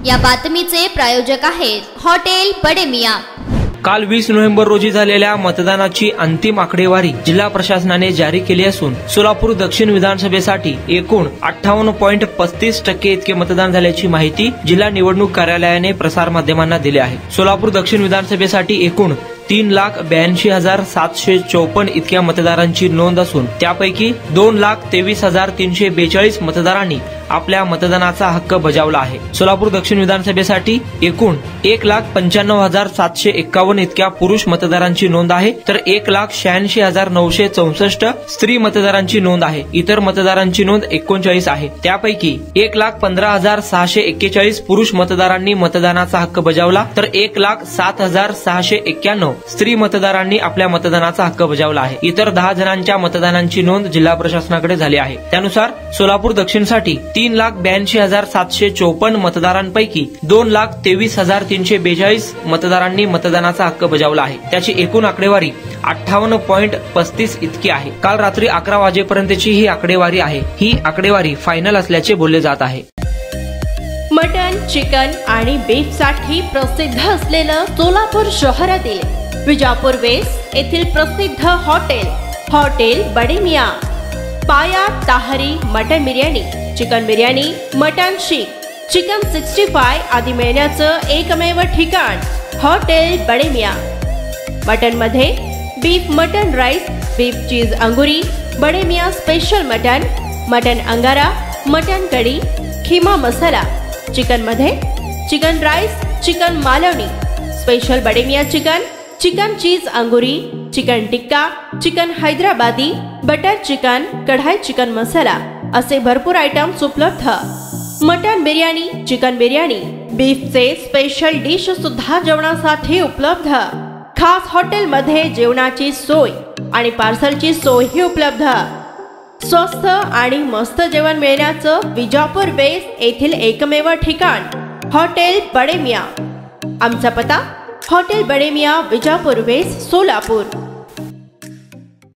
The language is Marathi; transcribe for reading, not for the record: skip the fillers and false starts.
या बातमीचे प्रायोजक आहेत हॉटेल बडे मियां। काल 20 नोव्हेंबर रोजी झालेल्या मतदानाची अंतिम आकडेवारी जिल्हा प्रशासनाने जारी केली असून सोलापूर दक्षिण विधानसभेसाठी एकूण 58.35% इतके मतदान झाल्याची माहिती जिल्हा निवडणूक कार्यालयाने प्रसार माध्यमांना दिली आहे। सोलापूर दक्षिण विधानसभेसाठी एकूण 3,82,754 इतक्या मतदारांची नोंद असून त्यापैकी 2,23,342 मतदारांनी आपल्या मतदानाचा हक्क बजावला आहे। सोलापूर दक्षिण विधानसभेसाठी एकूण 1,95,751 इतक्या पुरुष मतदारांची नोंद आहे, तर 1,86,964 स्त्री मतदारांची नोंद आहे। इतर मतदारांची नोंद 39 आहे। त्यापैकी 1,15,641 पुरुष मतदारांनी मतदानाचा हक्क बजावला, तर 1,07,691 स्त्री मतदारांनी आपल्या मतदानाचा हक्क बजावला आहे। इतर 10 जणांच्या मतदानांची नोंद जिल्हा प्रशासनाकडे झाली आहे। त्यानुसार सोलापूर दक्षिणसाठी 3,82,754 मतदारांपैकी 2,23,342 मतदारांनी मतदानाचा हक्क बजावला आहे। त्याची एकूण आकडेवारी 58.35 इतकी आहे। काल रात्री 11 वाजेपर्यंतची ही आकडेवारी आहे। ही आकडेवारी फायनल असल्याचे बोलले जात आहे। मटन, चिकन आणि बीफ साठी प्रसिद्ध असलेलं सोलापूर शहरातील विजापूर वेस्ट येथील प्रसिद्ध hotel Bade Miyan. Paya, tahri, mutton biryani, chicken biryani, mutton seekh, chicken 65 आदी मिळण्याचं एकमेव ठिकाण हॉटेल बडे मियां। मटन मध्ये beef mutton rice, beef cheese angoori, Bade Miyan special mutton, mutton angara, mutton kadhi, keema masala. Chicken मध्ये chicken rice, chicken Malvani, special Bade Miyan chicken, chicken cheese angoori, chicken tikka, chicken Hyderabadi, butter chicken, kadai chicken masala असे भरपूर आयटम्स उपलब्ध। मटन बिर्याणी, चिकन बिर्याणी, बीफचे स्पेशल डिश सुद्धा जेवणासाठी उपलब्ध। खास हॉटेलमध्ये जेवणाची सोय आणि पार्सलची सोयही उपलब्ध। स्वस्त आणि मस्त जेवण मिळण्याचं विजापूर वेस्ट येथील एकमेव ठिकाण हॉटेल बडे मियां। आमचा पत्ता हॉटेल बडे मियां, विजापूर वेस्ट, सोलापूर।